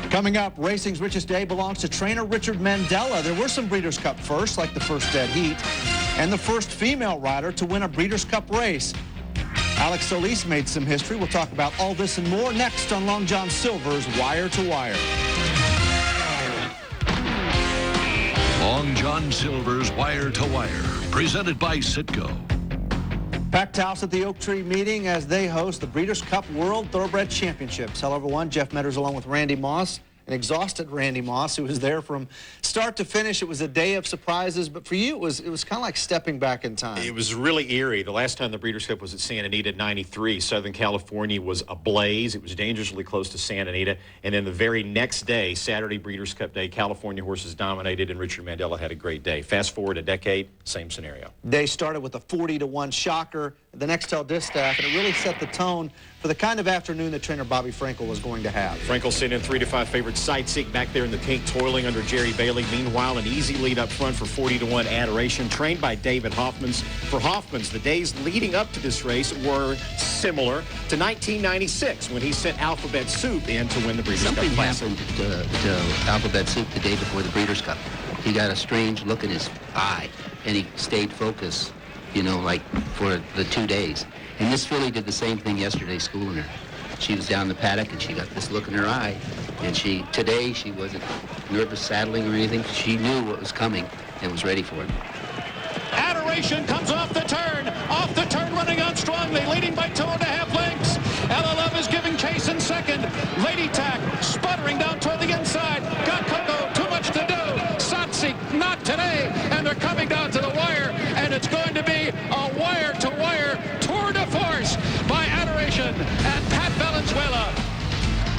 Coming up, racing's richest day belongs to trainer Richard Mandella. There were some Breeders' Cup firsts, like the first dead heat, and the first female rider to win a Breeders' Cup race. Alex Solis made some history. We'll talk about all this and more next on Long John Silver's Wire to Wire. Long John Silver's Wire to Wire, presented by Citgo. Packed house at the Oak Tree meeting as they host the Breeders' Cup World Thoroughbred Championships. Hello, everyone. Jeff Metters along with Randy Moss, an exhausted Randy Moss, who was there from start to finish. It was a day of surprises, but for you, it was kind of like stepping back in time. It was really eerie. The last time the Breeders' Cup was at Santa Anita in '93. Southern California was ablaze. It was dangerously close to Santa Anita. And then the very next day, Saturday Breeders' Cup Day, California horses dominated, and Richard Mandella had a great day. Fast forward a decade, same scenario. Day started with a 40-1 shocker, the Nextel Distaff, and it really set the tone for the kind of afternoon that trainer Bobby Frankel was going to have. Frankel sent in 3-5 favorite Sightseek back there in the pink, toiling under Jerry Bailey. Meanwhile, an easy lead up front for 40-1 Adoration, trained by David Hoffmans. For Hoffmans, the days leading up to this race were similar to 1996 when he sent Alphabet Soup in to win the Breeders' Cup Classic. Something happened to Alphabet Soup the day before the Breeders' Cup. He got a strange look in his eye, and he stayed focused, you know, like for the 2 days. And this filly did the same thing yesterday, schooling her. She was down the paddock, and she got this look in her eye. And today, she wasn't nervous saddling or anything. She knew what was coming and was ready for it. Adoration comes off the turn, running on strongly, leading by 2.5 lengths. Ella Love is giving chase in second. Lady Tack sputtering down toward the inside. Got Coco, too much to do. Sightseek, not today. And they're coming down to the wire, and it's going to be a wire-to-wire tour de force by Adoration and Pat Valenzuela.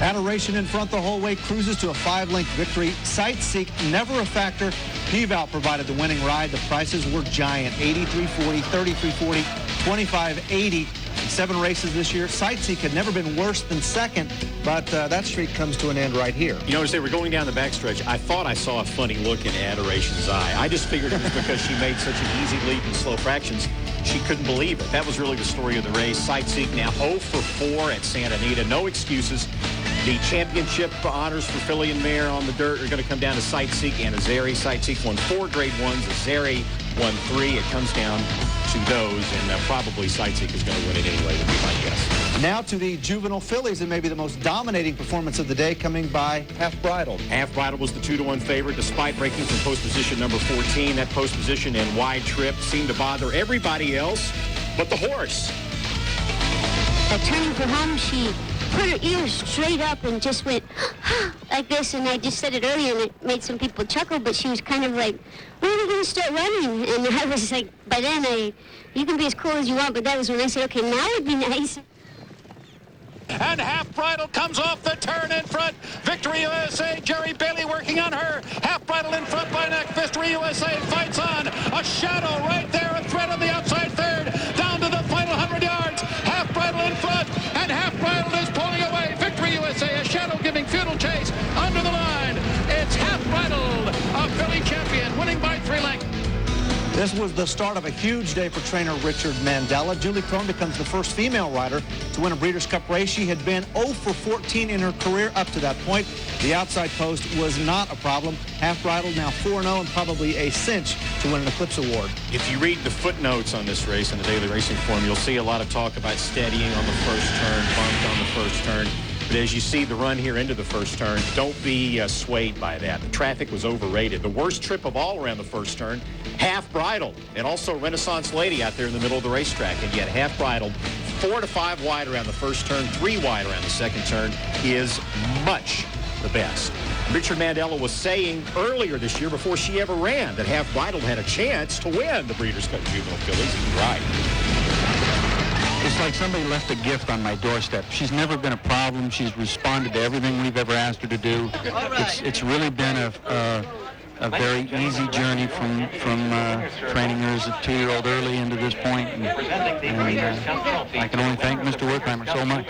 Adoration in front the whole way, cruises to a 5-length victory. Sightseek, never a factor. P-Val provided the winning ride. The prices were giant, $83.40, $33.40, $25.80. In 7 races this year, Sightseek had never been worse than second, but that streak comes to an end right here. You know, as they were going down the backstretch, I thought I saw a funny look in Adoration's eye. I just figured it was because she made such an easy lead in slow fractions. She couldn't believe it. That was really the story of the race. Sightseek now 0 for 4 at Santa Anita. No excuses. The championship honors for filly and mare on the dirt are going to come down to Sightseek and Azeri. Sightseek won 4 grade ones. Azeri won 3. It comes down to those, and probably Sightseek is going to win it anyway, would be my guess. Now to the juvenile fillies, and maybe the most dominating performance of the day, coming by Half Bridled. Half Bridled was the 2-1 favorite, despite breaking from post position number 14. That post position and wide trip seemed to bother everybody else but the horse. Turning for home, she put her ears straight up and just went like this, and I just said it earlier, and it made some people chuckle, but she was kind of like, when are we going to start running? And I was like, by then, you can be as cool as you want, but that was when I said, okay, now would be nice. And Half Bridle comes off the turn in front. Victory USA, Jerry Bailey working on her. Half Bridle in front by neck. Victory USA fights on. A shadow right there, a threat on the outside third. Down to the final 100 yards. Half Bridle in front, and Half Bridle is pulling away. Victory USA, a shadow giving futile chase under the line. It's Half Bridle, a filly champion, winning by 3 lengths. This was the start of a huge day for trainer Richard Mandella. Julie Crone becomes the first female rider to win a Breeders' Cup race. She had been 0 for 14 in her career up to that point. The outside post was not a problem. Half Bridled now 4-0 and probably a cinch to win an Eclipse Award. If you read the footnotes on this race in the Daily Racing Form, you'll see a lot of talk about steadying on the first turn, bumped on the first turn. But as you see the run here into the first turn, don't be swayed by that. The traffic was overrated. The worst trip of all around the first turn, Half Bridled, and also Renaissance Lady out there in the middle of the racetrack. And yet Half Bridled, 4 to 5 wide around the first turn, 3 wide around the second turn, is much the best. Richard Mandella was saying earlier this year, before she ever ran, that Half Bridled had a chance to win the Breeders' Cup Juvenile Fillies. He was right. It's like somebody left a gift on my doorstep. She's never been a problem. She's responded to everything we've ever asked her to do. It's really been a very easy journey from training her as a 2-year-old early into this point. And I can only thank Mr. Wertheimer so much.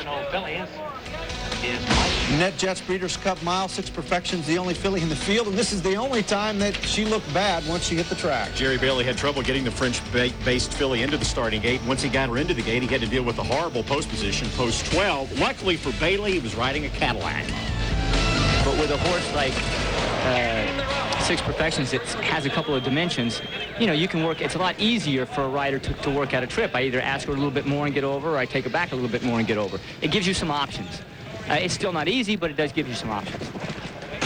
NetJets Breeders' Cup Mile, 6 Perfections, the only filly in the field, and this is the only time that she looked bad once she hit the track. Jerry Bailey had trouble getting the French-based filly into the starting gate. Once he got her into the gate, he had to deal with a horrible post position, post 12. Luckily for Bailey, he was riding a Cadillac. But with a horse like 6 Perfections, it has a couple of dimensions. You know, you can work, it's a lot easier for a rider to work out a trip. I either ask her a little bit more and get over, or I take her back a little bit more and get over. It gives you some options. It's still not easy, but it does give you some options.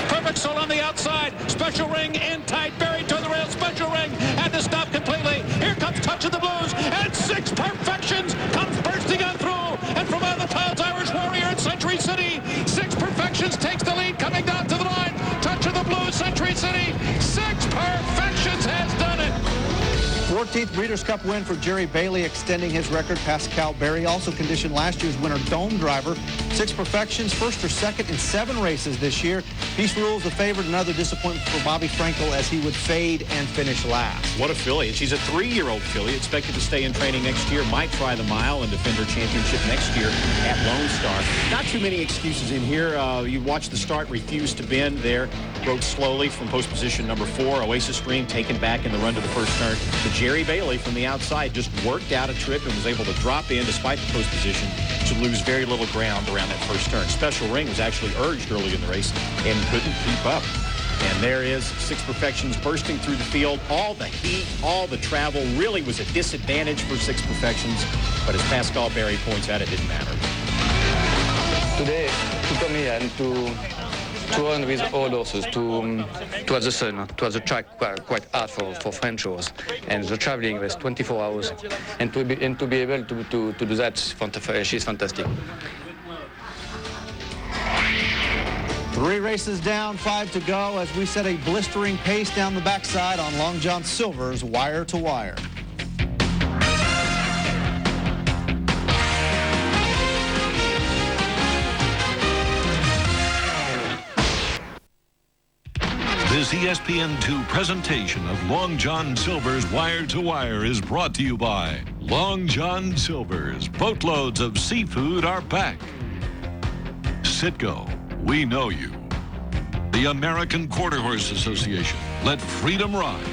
Perfect soul on the outside. Special ring in tight, buried to the rail. Special ring had to stop completely. Here comes Touch of the Blues, and 6 Perfections comes bursting on through. And from out of the clouds, Irish Warrior in Century City. 6 Perfections takes the lead, coming down to the line. Touch of the Blues, Century City. 6 Perfections has done it. 14th Breeders' Cup win for Jerry Bailey, extending his record. Pascal Berry also conditioned last year's winner, Dome Driver. 6 Perfections, first or second in 7 races this year. Peace Rules the favorite, another disappointment for Bobby Frankel as he would fade and finish last. What a filly. And she's a 3-year-old filly, expected to stay in training next year, might try the mile and defend her championship next year at Lone Star. Not too many excuses in here. You watch the start, refused to bend there, rode slowly from post position number 4, Oasis Stream taken back in the run to the first turn. But Jerry Bailey from the outside just worked out a trip and was able to drop in despite the post position to lose very little ground around that first turn. Special Ring was actually urged early in the race and couldn't keep up. And there is 6 Perfections bursting through the field. All the heat, all the travel really was a disadvantage for 6 Perfections. But as Pascal Berry points out, it didn't matter. Today, to come here and to run with all horses, to have the sun, to have the track quite hard for French horse, and the traveling was 24 hours, and to be able to do that, she's fantastic. 3 races down, 5 to go as we set a blistering pace down the backside on Long John Silver's Wire to Wire. This ESPN2 presentation of Long John Silver's Wire to Wire is brought to you by Long John Silver's. Boatloads of seafood are back. Citgo, we know you. The American Quarter Horse Association. Let freedom ride.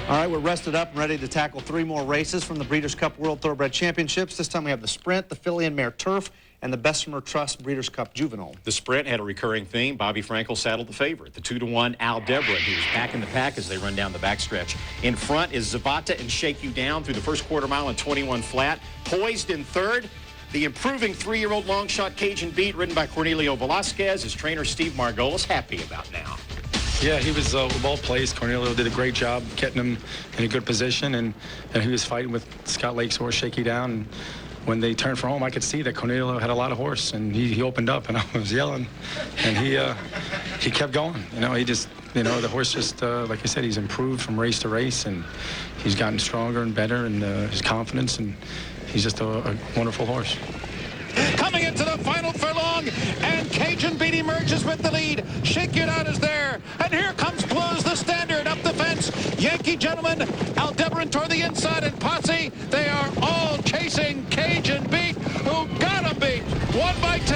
All right, we're rested up and ready to tackle 3 more races from the Breeders' Cup World Thoroughbred Championships. This time we have the Sprint, the Filly and Mare Turf, and the Bessemer Trust Breeders' Cup Juvenile. The Sprint had a recurring theme. Bobby Frankel saddled the favorite, the 2-1 Aldebaran, who was back in the pack as they run down the backstretch. In front is Zavata and Shake You Down through the first quarter mile in 21 flat. Poised in third, the improving 3-year-old long shot Cajun Beat, ridden by Cornelio Velasquez. His trainer, Steve Margolis, happy about now. Yeah, he was well placed. Cornelio did a great job getting him in a good position, and he was fighting with Scott Lake's horse, Shake You Down. And when they turned for home, I could see that Cornelio had a lot of horse, and he opened up, and I was yelling, and he kept going. You know, he just, you know, the horse just, like I said, he's improved from race to race, and he's gotten stronger and better, and his confidence, and he's just a wonderful horse. Coming into the final furlong, and Cajun Beat emerges with the lead. Shake It Out is there, and here comes Blues, the standard, up the fence. Yankee Gentleman, Aldebaran toward the inside, and Posse, they are all chasing Cajun Beat, who got him beat, 1 by 2.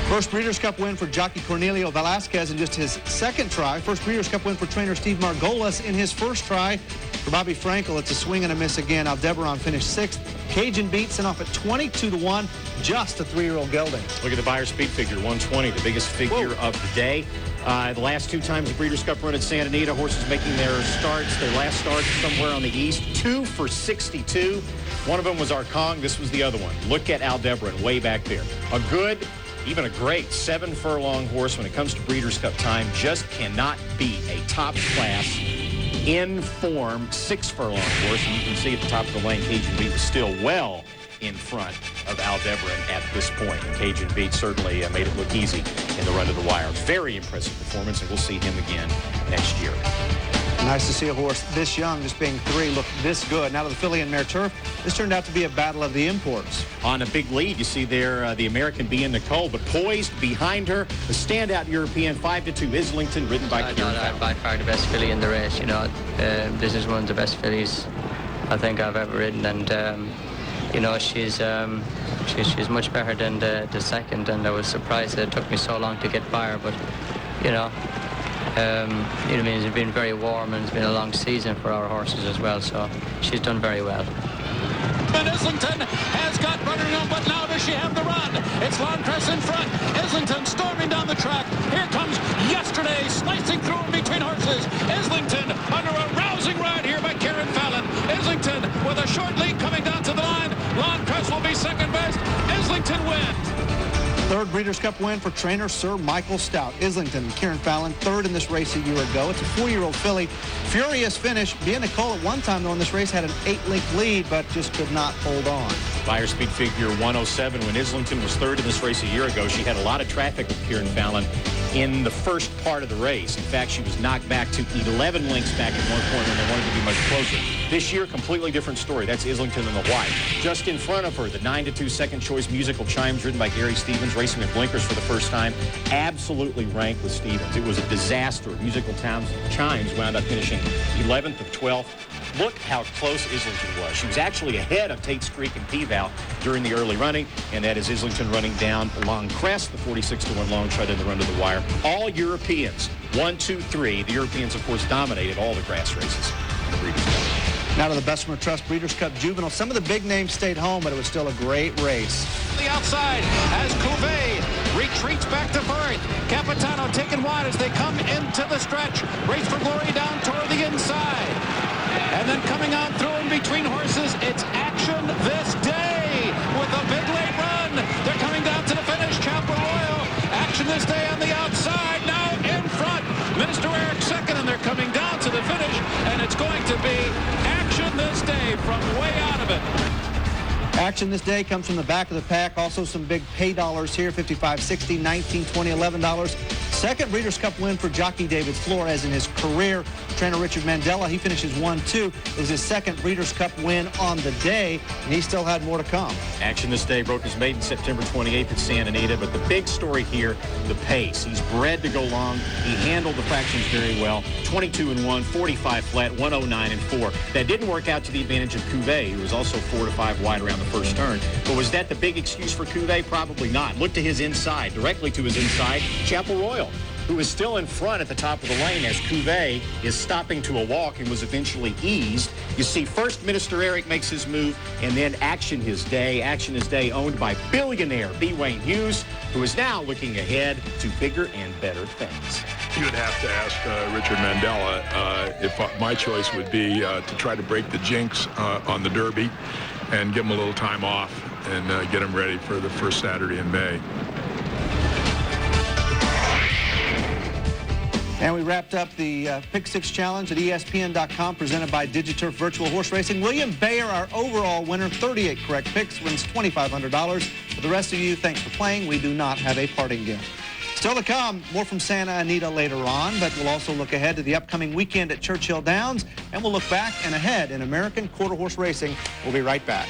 First Breeders' Cup win for jockey Cornelio Velasquez in just his 2nd try. First Breeders' Cup win for trainer Steve Margolis in his 1st try. For Bobby Frankel, it's a swing and a miss again. Aldebaran finished 6th. Cajun Beat sent off at 22-1, just a 3-year-old gelding. Look at the Buyer speed figure, 120, the biggest figure of the day. The last 2 times the Breeders' Cup run at Santa Anita, horses making their starts, their last start somewhere on the east. 2 for 62. One of them was Arkong. This was the other one. Look at Aldebaran way back there. A good, even a great 7-furlong horse when it comes to Breeders' Cup time. Just cannot beat a top-class, in form, 6-furlong horse. And you can see at the top of the lane, Cajun Beat was still well in front of Aldebaran at this point. And Cajun Beat certainly made it look easy in the run to the wire. Very impressive performance, and we'll see him again next year. Nice to see a horse this young, just being 3, look this good. Now to the Filly and Mare Turf. This turned out to be a battle of the imports. On a big lead, you see there the American Bien Nicole, but poised behind her, the standout European 5-2 Islington, ridden by Kieran Fowler. By far the best filly in the race. You know, this is one of the best fillies I think I've ever ridden, and you know, she's much better than the second, and I was surprised that it took me so long to get by her. But you know, it's been very warm and it's been a long season for our horses as well. So she's done very well. And Islington has got running on, but now does she have the run? It's Longcrest in front. Islington storming down the track. Here comes Yesterday, slicing through in between horses. Islington under a rousing ride here by Karen Fallon. Islington with a short lead coming down to the line. Longcrest will be second best. Islington wins. Third Breeders' Cup win for trainer Sir Michael Stout. Islington and Kieran Fallon third in this race a year ago. It's a 4-year-old filly. Furious finish. Bia Nicole at one time though in this race had an 8-length lead, but just could not hold on. Buyer speed figure 107. When Islington was third in this race a year ago, she had a lot of traffic with Kieran Fallon in the first part of the race. In fact, she was knocked back to 11 lengths back at one point when they wanted to be much closer. This year, completely different story. That's Islington in the white. Just in front of her, the 9-2 second choice musical chimes ridden by Gary Stevens, racing with blinkers for the first time. Absolutely ranked with Stevens. It was a disaster. Musical chimes wound up finishing 11th of 12th. Look how close Islington was. She was actually ahead of Tate's Creek and Peaval during the early running, and that is Islington running down Longcrest, the 46-1 long shot in the run to the wire. All Europeans, 1, 2, 3. The Europeans, of course, dominated all the grass races in the Breeders' Cup. Now to the Bessemer Trust Breeders' Cup Juvenile. Some of the big names stayed home, but it was still a great race. The outside as Cuvée retreats back to birth. Capitano taken wide as they come into the stretch. Race for Glory down toward the inside. And then coming on through in between horses, it's Action This Day with a big late run. They're coming down to the finish. Chapel Royal. Action This Day on the outside. Now in front. Minister Eric second, and they're coming down to the finish. And it's going to be Action This Day from way out of it. Action This Day comes from the back of the pack. Also some big pay dollars here, $55, $60, $19, $20, $11. Second Breeders' Cup win for jockey David Flores in his career. Trainer Richard Mandela, he finishes 1-2. It was his second Breeders' Cup win on the day, and he still had more to come. Action This Day broke his maiden September 28th at Santa Anita, but the big story here, the pace. He's bred to go long. He handled the fractions very well. 22-1, 45 flat, 109-4. That didn't work out to the advantage of Cuvée, who was also 4 to 5 wide around the first turn. But was that the big excuse for Cuvée? Probably not. Look to his inside, directly to his inside, Chapel Royal, who is still in front at the top of the lane as Cuvée is stopping to a walk and was eventually eased. You see, first Minister Eric makes his move, and then Action His Day. Action His Day owned by billionaire B. Wayne Hughes, who is now looking ahead to bigger and better things. You'd have to ask Richard Mandela if my choice would be to try to break the jinx on the Derby and give him a little time off and get him ready for the first Saturday in May. And we wrapped up the Pick 6 Challenge at ESPN.com, presented by Digiturf Virtual Horse Racing. William Bayer, our overall winner, 38 correct picks, wins $2,500. For the rest of you, thanks for playing. We do not have a parting gift. Still to come, more from Santa Anita later on, but we'll also look ahead to the upcoming weekend at Churchill Downs, and we'll look back and ahead in American quarter horse racing. We'll be right back.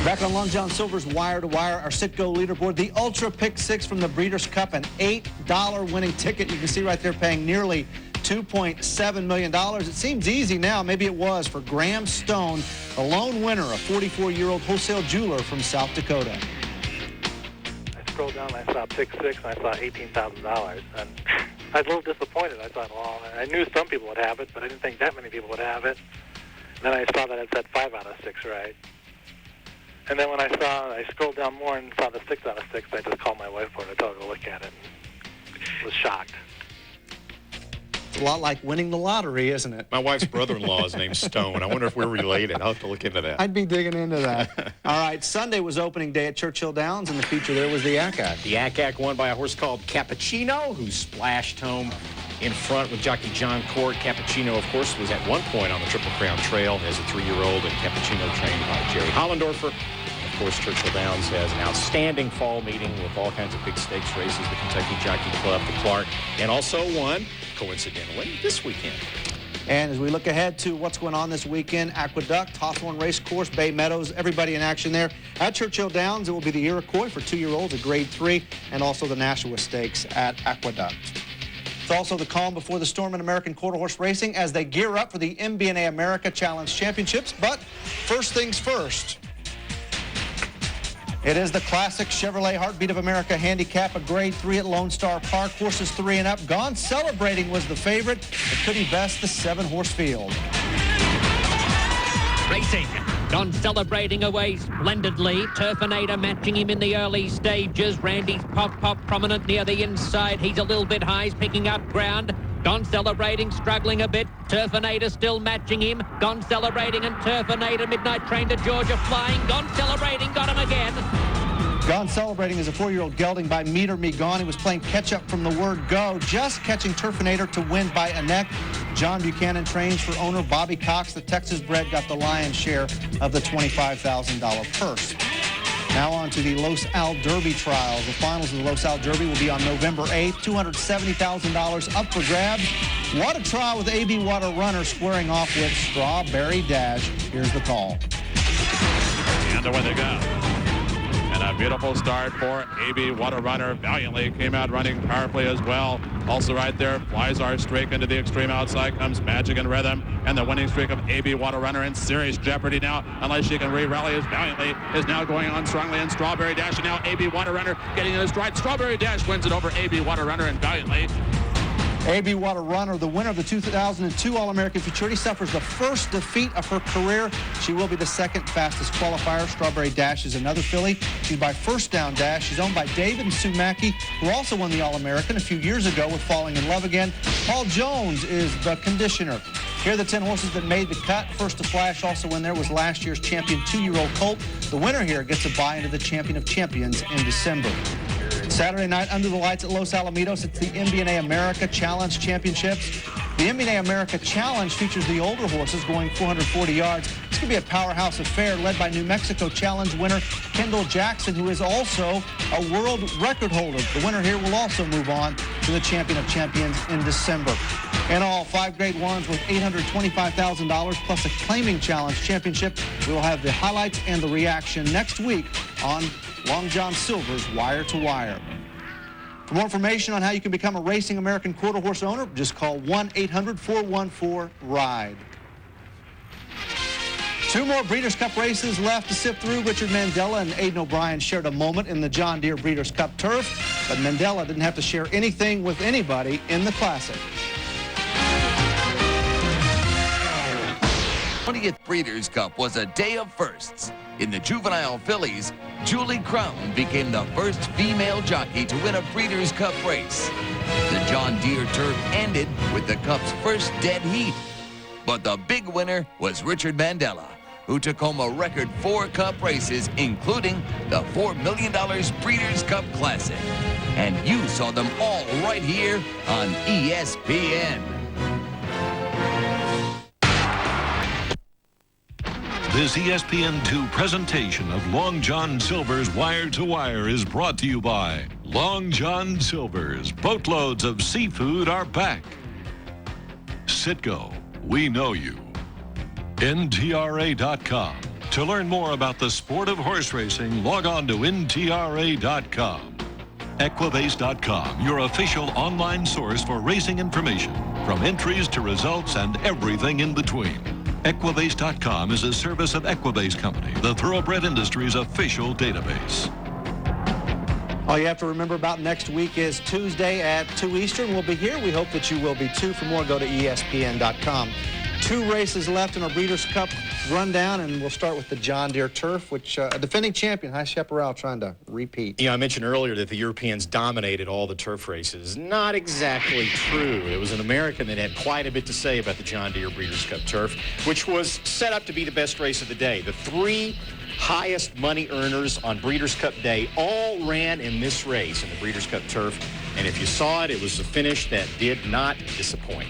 Back on Long John Silver's Wire to Wire, our Citgo leaderboard, the Ultra Pick 6 from the Breeders' Cup, an $8 winning ticket. You can see right there paying nearly $2.7 million. It seems easy now. Maybe it was for Graham Stone, the lone winner, a 44-year-old wholesale jeweler from South Dakota. I scrolled down and I saw Pick 6 and I saw $18,000. And I was a little disappointed. I thought, well, I knew some people would have it, but I didn't think that many people would have it. And then I saw that it said 5 out of 6 right. And then when I scrolled down more and saw the 6 out of 6, I just called my wife for it. I told her to look at it and was shocked. It's a lot like winning the lottery, isn't it? My wife's brother-in-law is named Stone. I wonder if we're related. I'll have to look into that. I'd be digging into that. All right, Sunday was opening day at Churchill Downs, and the feature there was the Yak-Ack. The Yak-Ack won by a horse called Cappuccino, who splashed home in front with jockey John Court. Cappuccino, of course, was at one point on the Triple Crown Trail as a 3-year-old, and Cappuccino trained by Jerry Hollendorfer. Of course, Churchill Downs has an outstanding fall meeting with all kinds of big stakes races, the Kentucky Jockey Club, the Clark, and also one, coincidentally, this weekend. And as we look ahead to what's going on this weekend, Aqueduct, Hawthorne Race Course, Bay Meadows, everybody in action there. At Churchill Downs, it will be the Iroquois for 2-year-olds at Grade 3, and also the Nashua Stakes at Aqueduct. It's also the calm before the storm in American quarter horse racing as they gear up for the MBNA America Challenge Championships. But first things first. It is the classic Chevrolet Heartbeat of America handicap, a grade 3 at Lone Star Park. Horses 3 and up. Gone Celebrating was the favorite. It could be best the 7-horse field. Racing. Gone Celebrating away splendidly. Turfinator matching him in the early stages. Randy's pop prominent near the inside. He's a little bit high. He's picking up ground. Gone Celebrating struggling a bit. Turfinator still matching him. Gone Celebrating and Turfinator. Midnight Train to Georgia flying. Gone Celebrating got him again. Gone Celebrating is a 4-year-old gelding by Meter Me Gone. He was playing catch-up from the word go, just catching Turfinator to win by a neck. John Buchanan trains for owner Bobby Cox. The Texas bred got the lion's share of the $25,000 purse. Now on to the Los Al Derby trials. The finals of the Los Al Derby will be on November 8th. $270,000 up for grabs. What a trial with AB Water Runner squaring off with Strawberry Dash. Here's the call. And away they go. And a beautiful start for AB Water Runner. Valiantly came out running powerfully as well. Also right there, flies our streak into the extreme outside, comes Magic and Rhythm. And the winning streak of AB Water Runner in serious jeopardy now, unless she can re-rally as valiantly, is now going on strongly. And Strawberry Dash, and now AB Water Runner getting in his stride. Strawberry Dash wins it over AB Water Runner and valiantly. AB Water Runner, the winner of the 2002 All-American Futurity, suffers the first defeat of her career. She will be the second fastest qualifier. Strawberry Dash is another filly. She's by First Down Dash. She's owned by David and Sue Mackey, who also won the All-American a few years ago with Falling in Love Again. Paul Jones is the conditioner. Here are the 10 horses that made the cut. First to flash also in there was last year's champion 2-year-old Colt. The winner here gets a bye into the Champion of Champions in December. Saturday night under the lights at Los Alamitos, it's the MBNA America Challenge Championships. The MBNA America Challenge features the older horses going 440 yards. This could be a powerhouse affair led by New Mexico Challenge winner Kendall Jackson, who is also a world record holder. The winner here will also move on to the Champion of Champions in December. In all, 5 Grade 1s worth $825,000 plus a claiming challenge championship. We will have the highlights and the reaction next week on Long John Silver's Wire to Wire. For more information on how you can become a racing American quarter horse owner, just call 1-800-414-RIDE. 2 more Breeders' Cup races left to sift through. Richard Mandela and Aidan O'Brien shared a moment in the John Deere Breeders' Cup turf, but Mandela didn't have to share anything with anybody in the Classic. 20th Breeders' Cup was a day of firsts. In the juvenile fillies, Julie Crown became the first female jockey to win a Breeders' Cup race. The John Deere turf ended with the Cup's first dead heat. But the big winner was Richard Mandela, who took home a record 4 Cup races, including the $4 million Breeders' Cup Classic. And you saw them all right here on ESPN. This ESPN2 presentation of Long John Silver's Wire to Wire is brought to you by Long John Silver's. Boatloads of seafood are back. Citgo, we know you. NTRA.com. To learn more about the sport of horse racing, log on to NTRA.com. Equibase.com, your official online source for racing information, from entries to results and everything in between. Equibase.com is a service of Equibase Company, the thoroughbred industry's official database. All you have to remember about next week is Tuesday at 2 Eastern. We'll be here. We hope that you will be too. For more, go to ESPN.com. 2 races left in our Breeders' Cup rundown, and we'll start with the John Deere Turf, which a defending champion, High Chaparral, trying to repeat. Yeah, I mentioned earlier that the Europeans dominated all the turf races. Not exactly true. It was an American that had quite a bit to say about the John Deere Breeders' Cup Turf, which was set up to be the best race of the day. The 3 highest money earners on Breeders' Cup Day all ran in this race in the Breeders' Cup Turf, and if you saw it, it was a finish that did not disappoint.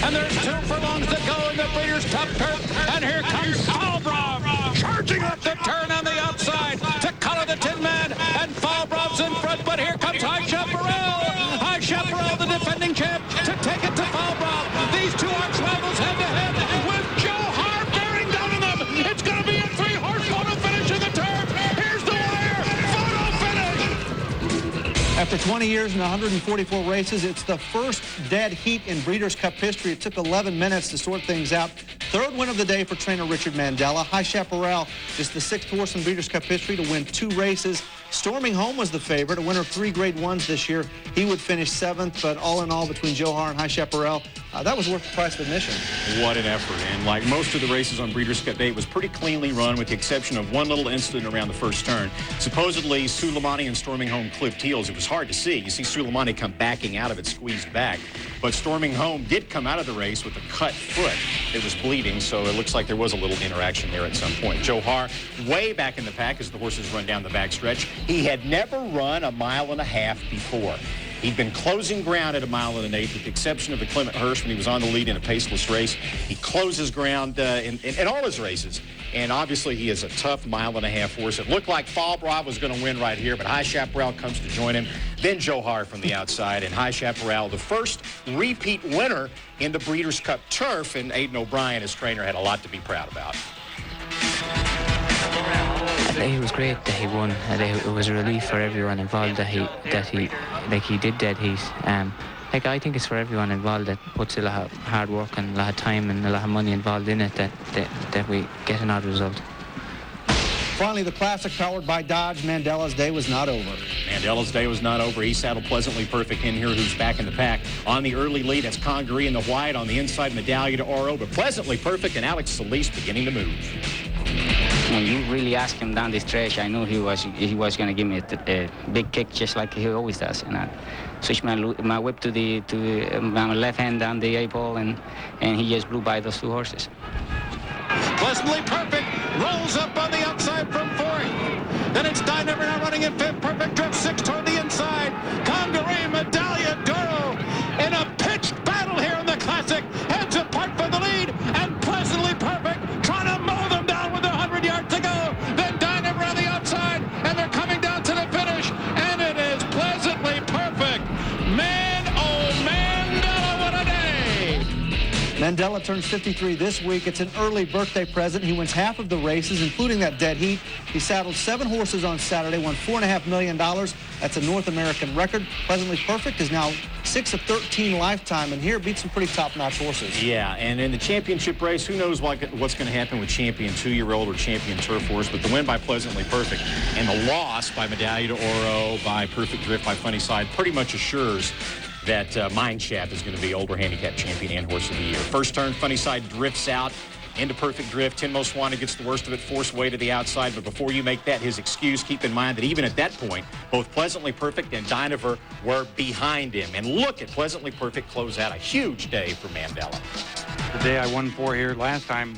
And there's 2 furlongs to go in the Breeders' Cup turf. And here comes Falbrov charging up the turn on the outside to color the Tin Man. And Falbrov's in front, but here comes High Chaparral. High Chaparral, the defending champ, to take it to Falbrov. These 2 arch rivals head-to-head with Joe Hart bearing down on them. It's going to be a 3-horse photo finish in the turf. Here's the wire. Photo finish. After 20 years and 144 races, it's the first dead heat in Breeders' Cup history. It took 11 minutes to sort things out. Third win of the day for trainer Richard Mandella. High Chaparral is the 6th horse in Breeders' Cup history to win 2 races. Storming Home was the favorite, a winner of 3 Grade 1s this year. He would finish 7th, but all in all, between Johar and High Chaparral, that was worth the price of admission. What an effort. And like most of the races on Breeders' Cup Day, it was pretty cleanly run with the exception of one little incident around the first turn. Supposedly, Suleimani and Storming Home clipped heels. It was hard to see. You see Suleimani come backing out of it, squeezed back. But Storming Home did come out of the race with a cut foot. It was bleeding, so it looks like there was a little interaction there at some point. Johar way back in the pack as the horses run down the backstretch. He had never run 1.5 miles before. He'd been closing ground at 1.1 miles, with the exception of the Clement Hurst when he was on the lead in a paceless race. He closes ground in all his races. And obviously, he is a tough 1.5 mile horse. It looked like Fall Bra was going to win right here, but High Chaparral comes to join him. Then Johar from the outside, and High Chaparral, the first repeat winner in the Breeders' Cup turf. And Aidan O'Brien, his trainer, had a lot to be proud about. It was great that he won. It was a relief for everyone involved that he did dead heat. I think it's for everyone involved that puts a lot of hard work and a lot of time and a lot of money involved in it that we get an odd result. Finally, the Classic powered by Dodge. Mandella's day was not over. Mandella's day was not over. He saddled Pleasantly Perfect in here, who's back in the pack. On the early lead, that's Congaree in the white. On the inside, Medallia de Oro. But Pleasantly Perfect and Alex Solis beginning to move. When you really asked him down the stretch, I knew he was going to give me a big kick, just like he always does. And I switched my whip to my left hand down the 8-ball, and he just blew by those 2 horses. Pleasantly Perfect rolls up on the outside from 4th. Then it's Dynamo now running in 5th. Perfect Drift 6th toward the inside. Congaree, Medallia Doro in a pitched battle here in the Classic. Heads apart for the lead, and Pleasantly Perfect trying to mow them down with 100 yards to go. Then Dynamo on the outside, and they're coming down to the finish, and it is Pleasantly Perfect. Man, oh, Mandella, what a day! Mandella turns 53 this week. It's an early birthday present. He wins half of the races, including that dead heat. He saddled 7 horses on Saturday, won $4.5 million. That's a North American record. Pleasantly Perfect is now 6 of 13 lifetime, and here beats some pretty top-notch horses. Yeah, and in the championship race, who knows what's going to happen with champion 2-year-old or champion turf horse, but the win by Pleasantly Perfect and the loss by Medallia de Oro, by Perfect Drift, by Funny Side pretty much assures that Mineshaft is going to be Older Handicap Champion and Horse of the Year. First turn, Funny Side drifts out into Perfect Drift. Tin Most Wanted gets the worst of it, forced away to the outside. But before you make that his excuse, keep in mind that even at that point, both Pleasantly Perfect and Dynevor were behind him. And look at Pleasantly Perfect close out a huge day for Mandella. The day I won 4 here last time,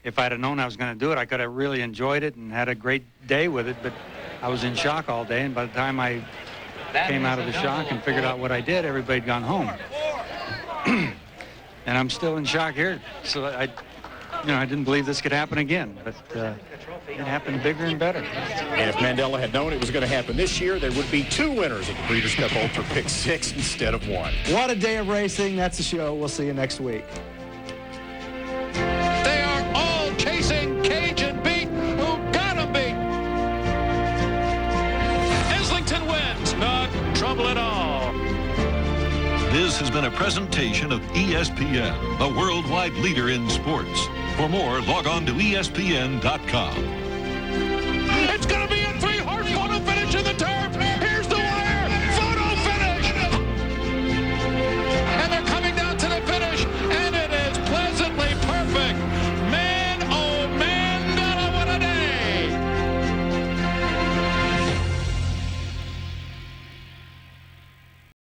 if I'd have known I was going to do it, I could have really enjoyed it and had a great day with it. But I was in shock all day, and by the time I came out of the shock and figured out what I did, everybody'd gone home. And I'm still in shock here. So I didn't believe this could happen again, but it happened bigger and better. And if Mandella had known it was going to happen this year, there would be 2 winners of the Breeders' Cup Ultra Pick 6 instead of 1. What a day of racing. That's the show. We'll see you next week. They are all chasing Cajun Beat, who got him beat. Islington wins. Not trouble at all. This has been a presentation of ESPN, the worldwide leader in sports. For more, log on to ESPN.com.